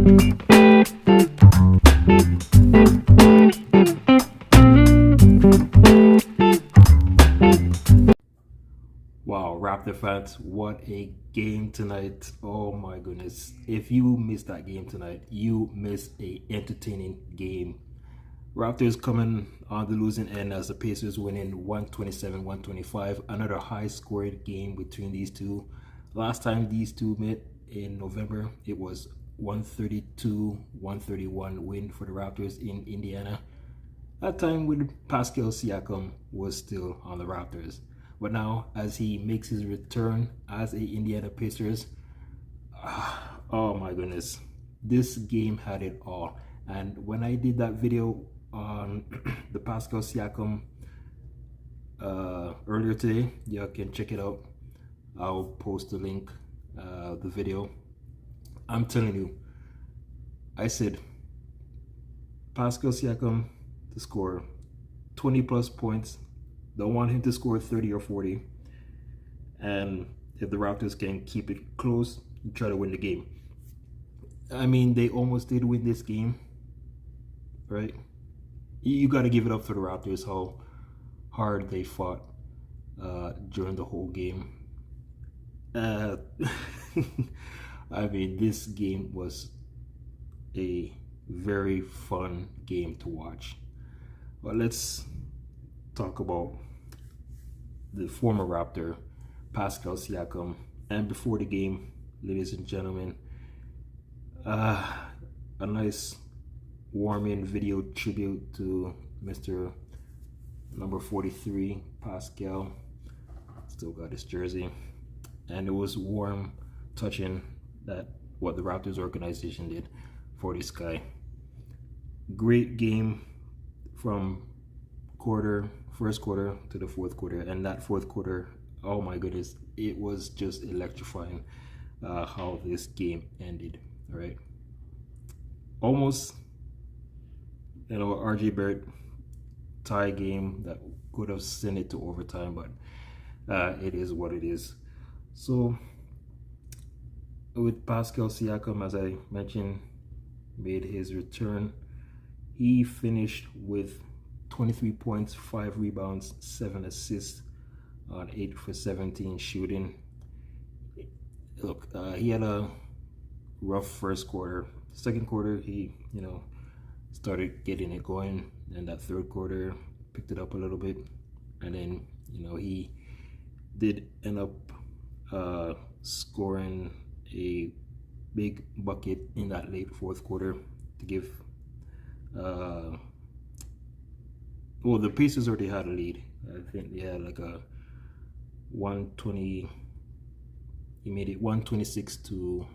Wow, Raptor fans, what a game tonight. Oh my goodness. If you missed that game tonight, you missed a entertaining game. Raptors coming on the losing end as the Pacers winning 127-125. Another high-scored game between these two. Last time these two met in November, it was 132-131 win for the Raptors in Indiana. That time with Pascal Siakam was still on the Raptors. But now, as he makes his return as a Indiana Pacers, oh my goodness, this game had it all. And when I did that video on the Pascal Siakam earlier today, you can check it out. I'll post the link, the video. I'm telling you, I said Pascal Siakam to score 20 plus points. Don't want him to score 30 or 40. And if the Raptors can keep it close, try to win the game. I mean, they almost did win this game, right? You got to give it up to the Raptors, how hard they fought during the whole game. I mean, this game was a very fun game to watch. But let's talk about the former Raptor, Pascal Siakam. And before the game, ladies and gentlemen, a nice warm-in video tribute to Mr. number 43, Pascal. Still got his jersey. And it was warm, touching that what the Raptors organization did for this guy. Great game from first quarter to the fourth quarter, and that fourth quarter, oh my goodness, it was just electrifying how this game ended. All right, almost, RJ Barrett tie game that could have sent it to overtime, but it is what it is. So with Pascal Siakam, as I mentioned, made his return. He finished with 23 points, 5 rebounds, 7 assists on 8 for 17 shooting. Look, he had a rough first quarter. Second quarter, he, started getting it going. And that third quarter, picked it up a little bit. And then, he did end up scoring a big bucket in that late fourth quarter to give well, the Pacers already had a lead. I think they had like a 120. He made it 126 to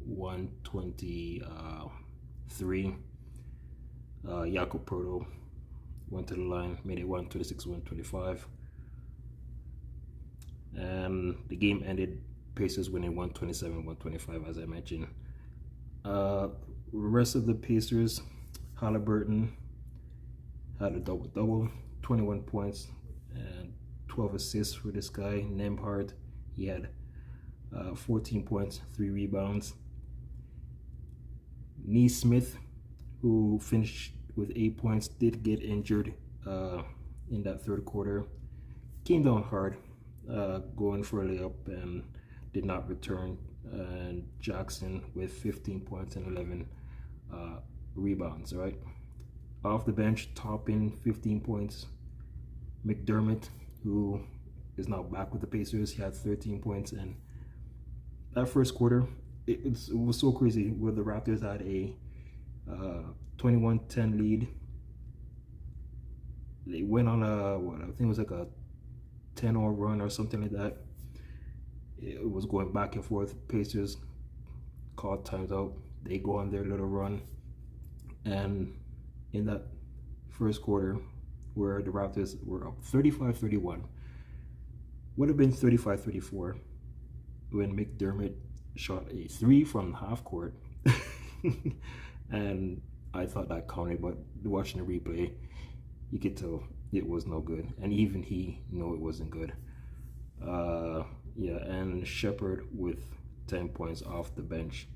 123. Jakob Proto went to the line, made it 126 125. And the game ended Pacers winning 127-125, as I mentioned. The rest of the Pacers, Halliburton had a double-double, 21 points and 12 assists for this guy. Nembhard, he had 14 points, 3 rebounds. Neesmith, who finished with 8 points, did get injured in that third quarter. Came down hard, going for a layup and did not return. And Jackson with 15 points and 11 rebounds, all right? Off the bench, topping 15 points, McDermott, who is now back with the Pacers. He had 13 points. And that first quarter, it was so crazy where the Raptors had a 21-10 lead. They went on a, I think it was like a 10-0 run or something like that. It was going back and forth. Pacers called times out. They go on their little run. And in that first quarter, where the Raptors were up 35-31, would have been 35-34 when McDermott shot a 3 from half court. And I thought that counted, but watching the replay, you could tell it was no good. And even he knew it wasn't good. Yeah, and Shepherd with 10 points off the bench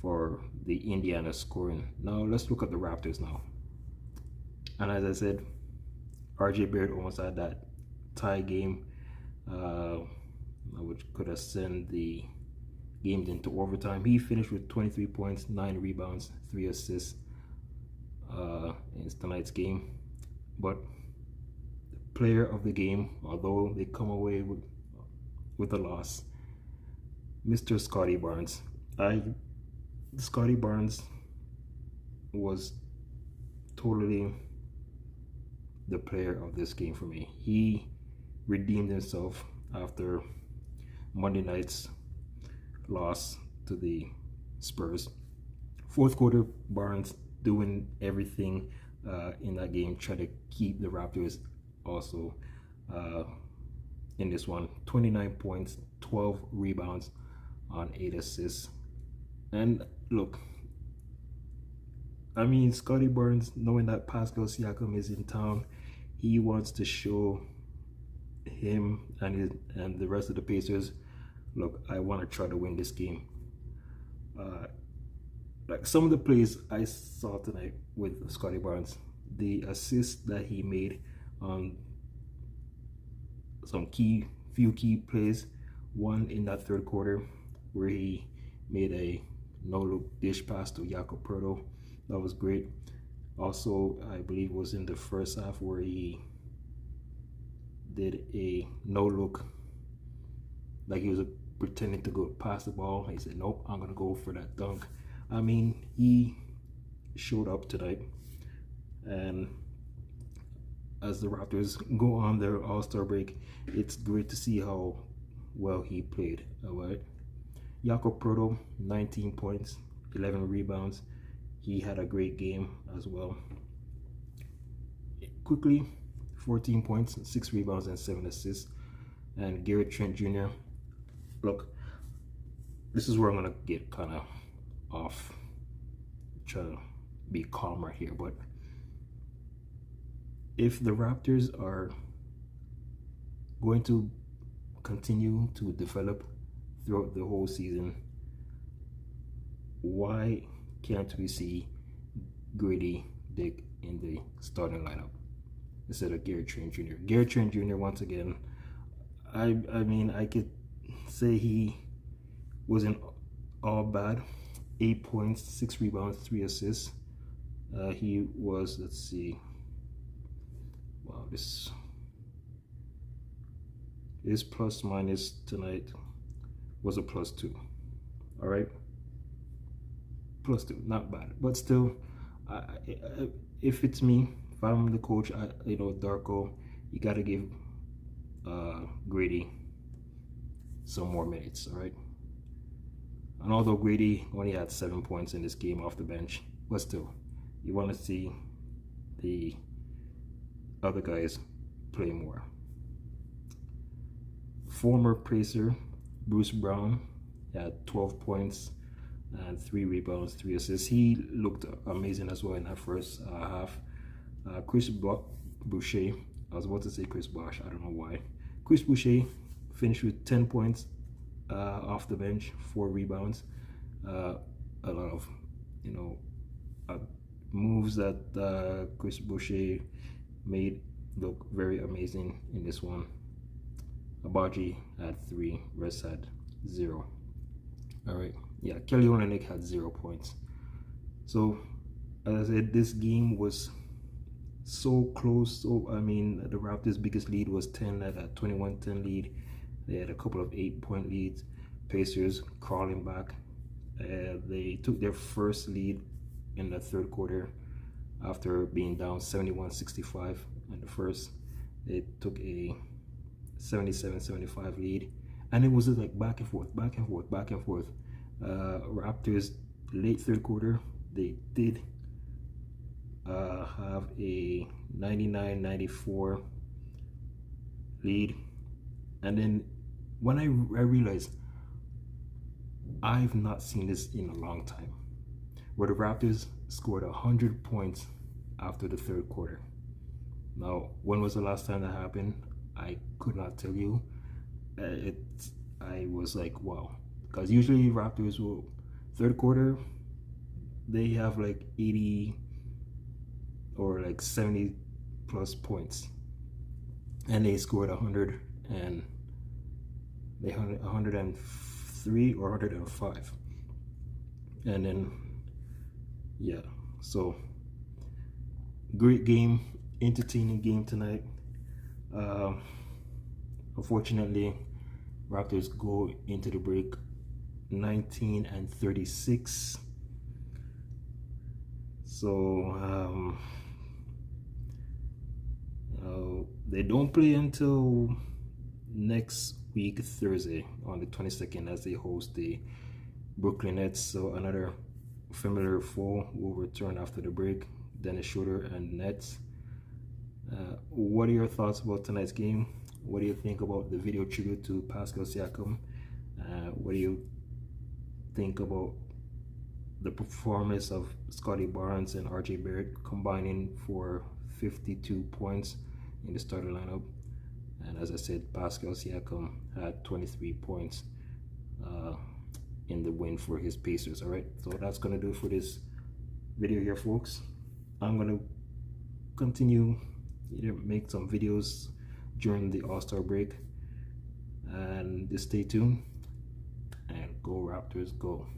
for the Indiana scoring. Now let's look at the Raptors now. And as I said, RJ Barrett almost had that tie game, which could have sent the games into overtime. He finished with 23 points, 9 rebounds, 3 assists in tonight's game. But the player of the game, although they come away with a loss, Mr. Scotty Barnes. Scotty Barnes was totally the player of this game for me. He redeemed himself after Monday night's loss to the Spurs. Fourth quarter, Barnes doing everything in that game, trying to keep the Raptors also in this one. 29 points, 12 rebounds on 8 assists. And look, I mean, Scotty Barnes, knowing that Pascal Siakam is in town, he wants to show him and the rest of the Pacers, look, I want to try to win this game. Like some of the plays I saw tonight with Scotty Barnes, the assist that he made on some few key plays. One in that third quarter where he made a no-look dish pass to Jakob Poeltl. That was great. Also, I believe it was in the first half where he did a no-look, like he was pretending to go pass the ball. He said, nope, I'm going to go for that dunk. I mean, he showed up tonight. And as the Raptors go on their All-Star break, it's great to see how well he played. All right. Jakob Poeltl, 19 points, 11 rebounds. He had a great game as well. Quickly, 14 points, 6 rebounds, and 7 assists. And Garrett Trent Jr. Look, this is where I'm going to get kind of off, try to be calmer here. But if the Raptors are going to continue to develop throughout the whole season, why can't we see Grady Dick in the starting lineup instead of Garrett Trent Jr.? Garrett Trent Jr. once again, I mean, I could say he wasn't all bad. 8 points, 6 rebounds, 3 assists. He was, let's see, wow, this his plus minus tonight was a +2. All right, +2, not bad, but still, if it's me, if I'm the coach, Darko, you got to give Grady some more minutes. All right. And although Grady only had 7 points in this game off the bench, but still, you want to see the other guys play more. Former Pacer Bruce Brown had 12 points and 3 rebounds, 3 assists. He looked amazing as well in that first half. Chris Boucher, I was about to say Chris Bosh, I don't know why. Chris Boucher finished with 10 points off the bench, 4 rebounds. A lot of, moves that Chris Boucher made look very amazing in this one. Abaji had 3, Rest had 0. All right, yeah, Kelly Olynyk had 0 points. So, as I said, this game was so close. So, I mean, the Raptors' biggest lead was 10 at a 21-10 lead. They had a couple of 8-point leads. Pacers crawling back. They took their first lead in the third quarter after being down 71-65 in the first. They took a 77-75 lead, and it was just like back and forth, back and forth, back and forth. Raptors late third quarter, they did have a 99-94 lead, and then when I realized I've not seen this in a long time, where the Raptors scored 100 points after the third quarter. Now, when was the last time that happened? I could not tell you. I was like, wow, because usually Raptors will third quarter, they have like 80 or like 70 plus points, and they scored 100 and they 103 or 105, and then yeah, so great game, entertaining game tonight. Unfortunately, Raptors go into the break 19-36. So they don't play until next week Thursday on the 22nd, as they host the Brooklyn Nets. So another familiar foe will return after the break, Dennis Schroeder and Nets. What are your thoughts about tonight's game? What do you think about the video tribute to Pascal Siakam? What do you think about the performance of Scotty Barnes and RJ Barrett combining for 52 points in the starting lineup? And as I said, Pascal Siakam had 23 points in the win for his Pacers. All right, so that's gonna do it for this video here, folks. I'm gonna continue make some videos during the All-Star break, and just stay tuned, and go Raptors, go.